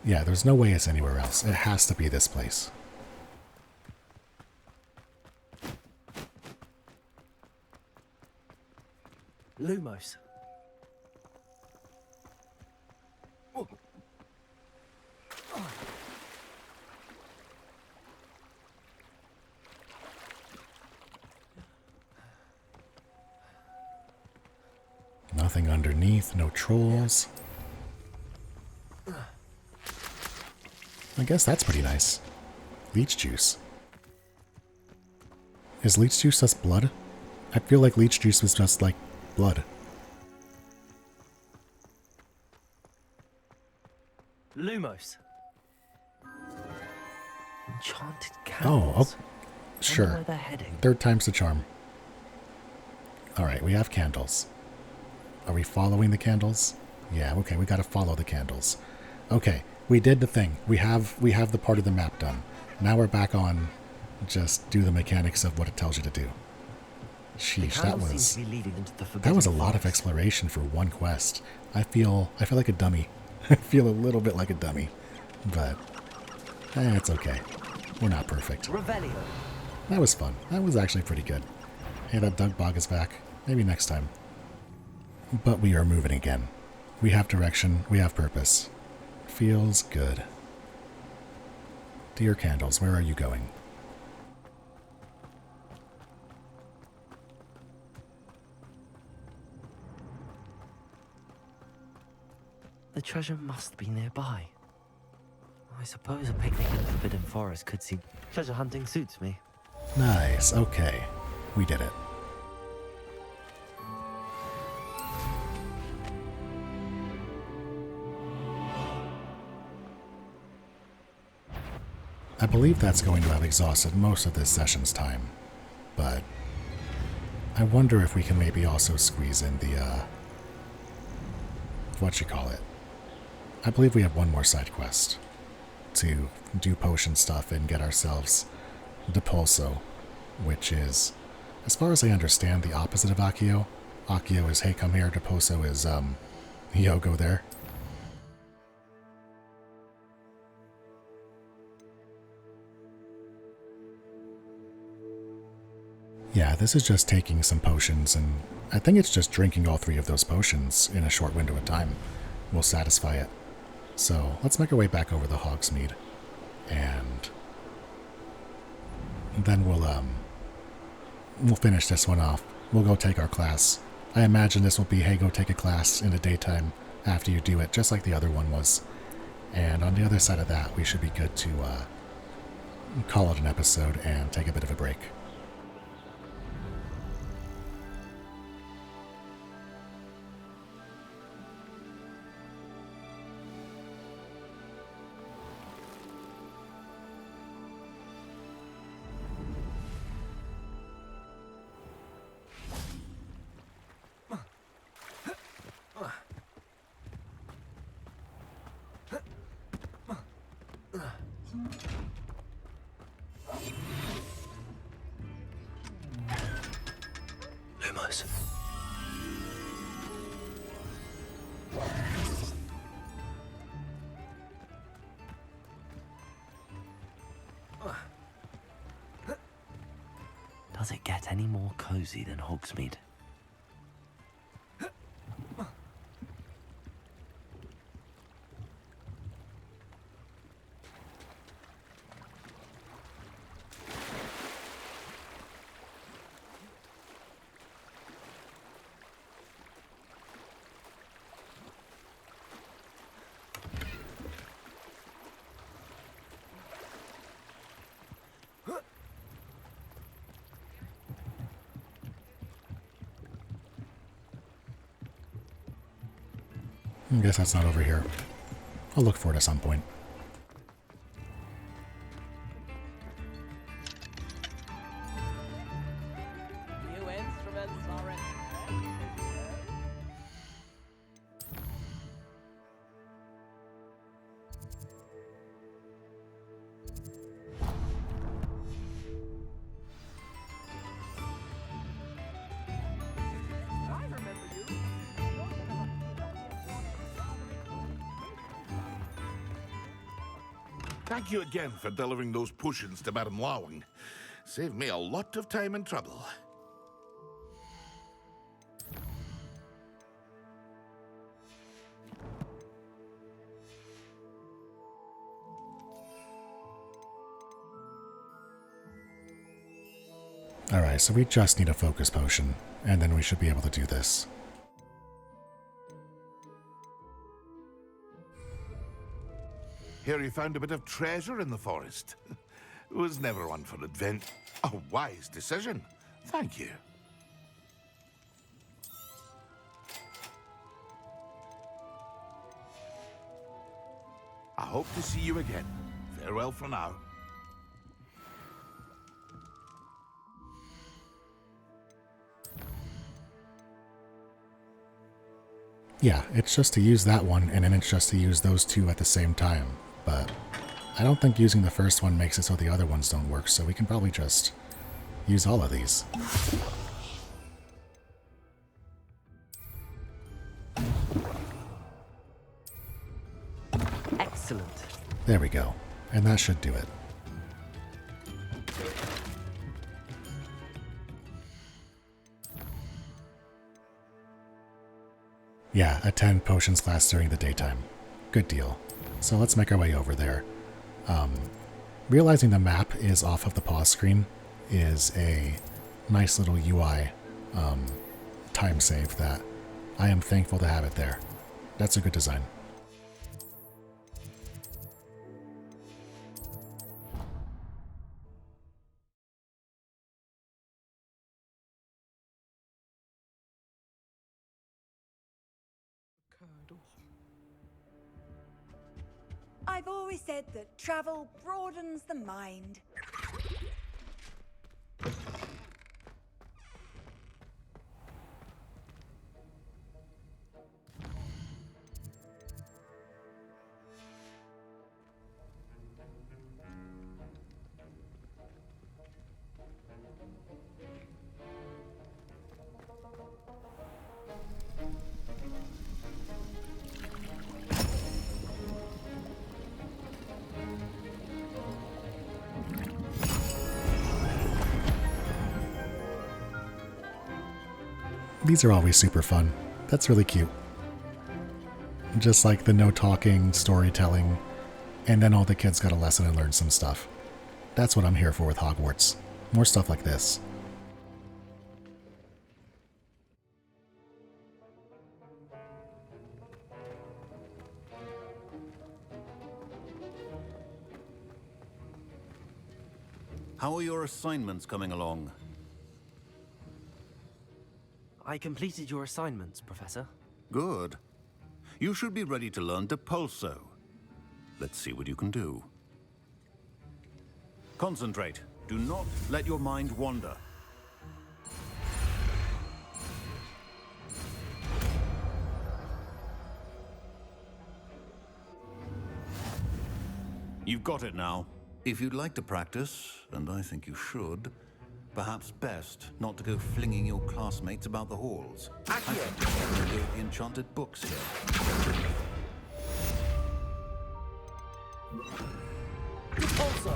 Yeah, there's no way it's anywhere else. It has to be this place. Lumos. Nothing underneath, no trolls. I guess that's pretty nice. Leech juice. Is leech juice just blood? I feel like leech juice was just like blood. Lumos. Enchanted Oh, candles. sure. Where they're heading. Third time's the charm. Alright, we have candles. Are we following the candles? Yeah, okay, we gotta follow the candles. Okay, we did the thing. We have the part of the map done. Now we're back on just do the mechanics of what it tells you to do. Sheesh, that was a lot of exploration for one quest. I feel like a dummy. I feel a little bit like a dummy. But it's okay. We're not perfect. Revelio. That was fun. That was actually pretty good. Hey, that Doug Bog is back. Maybe next time. But we are moving again. We have direction. We have purpose. Feels good. Dear Candles, where are you going? The treasure must be nearby. I suppose a picnic in the Forbidden Forest could seem... Treasure hunting suits me. Nice. Okay. We did it. I believe that's going to have exhausted most of this session's time, but I wonder if we can maybe also squeeze in the, whatchamacallit. I believe we have one more side quest to do potion stuff and get ourselves Depulso, which is, as far as I understand, the opposite of Accio. Accio is, hey, come here. Depulso is, yo, go there. Yeah, this is just taking some potions, and I think it's just drinking all 3 of those potions in a short window of time will satisfy it. So let's make our way back over the Hogsmeade, and then we'll finish this one off. We'll go take our class. I imagine this will be, hey, go take a class in the daytime after you do it, just like the other one was. And on the other side of that, we should be good to call it an episode and take a bit of a break. Does it get any more cozy than Hogsmeade? I guess that's not over here. I'll look for it at some point. New instruments are in. Thank you again for delivering those potions to Madame Lawing. Saved me a lot of time and trouble. Alright, so we just need a focus potion, and then we should be able to do this. Here you found a bit of treasure in the forest. Was never one for advent. A wise decision. Thank you. I hope to see you again. Farewell for now. Yeah, it's just to use that one, and then it's just to use those two at the same time. But I don't think using the first one makes it so the other ones don't work, so we can probably just use all of these. Excellent. There we go. And that should do it. Yeah, attend potions class during the daytime. Good deal. So let's make our way over there. Realizing the map is off of the pause screen is a nice little UI time save that I am thankful to have it there. That's a good design. I've always said that travel broadens the mind. These are always super fun. That's really cute. Just like the no talking, storytelling, and then all the kids got a lesson and learned some stuff. That's what I'm here for with Hogwarts. More stuff like this. How are your assignments coming along? I completed your assignments, Professor. Good. You should be ready to learn Depulso. Let's see what you can do. Concentrate. Do not let your mind wander. You've got it now. If you'd like to practice, and I think you should, perhaps best not to go flinging your classmates about the halls. I think you the enchanted books here. Depulso! Well,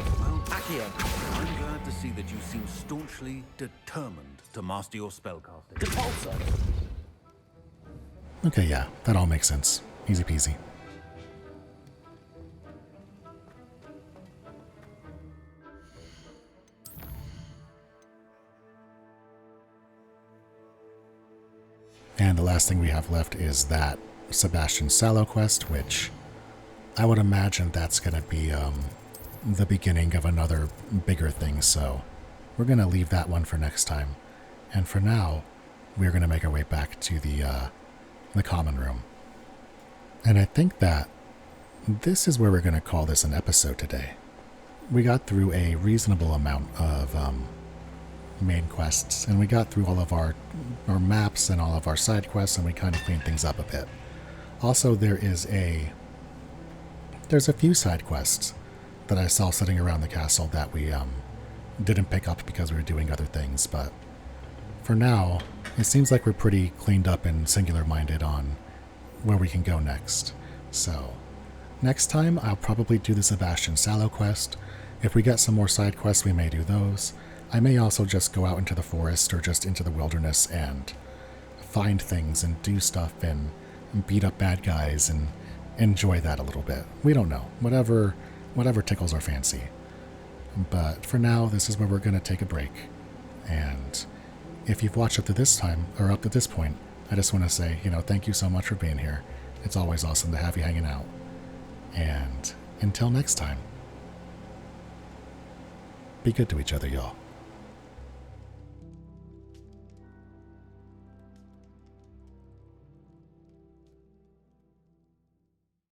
I'm glad to see that you seem staunchly determined to master your spellcasting. Okay, yeah, that all makes sense. Easy peasy. And the last thing we have left is that Sebastian Sallow quest, which I would imagine that's going to be the beginning of another bigger thing, so we're going to leave that one for next time. And for now, we're going to make our way back to the common room. And I think that this is where we're going to call this an episode today. We got through a reasonable amount of main quests, and we got through all of our maps and all of our side quests, and we kind of cleaned things up a bit. Also, there's a few side quests that I saw sitting around the castle that we didn't pick up because we were doing other things, but for now, it seems like we're pretty cleaned up and singular-minded on where we can go next. So, next time, I'll probably do the Sebastian Sallow quest. If we get some more side quests, we may do those. I may also just go out into the forest or just into the wilderness and find things and do stuff and beat up bad guys and enjoy that a little bit. We don't know. Whatever tickles our fancy. But for now, this is where we're going to take a break. And if you've watched up to this time, or up to this point, I just want to say, thank you so much for being here. It's always awesome to have you hanging out. And until next time, be good to each other, y'all.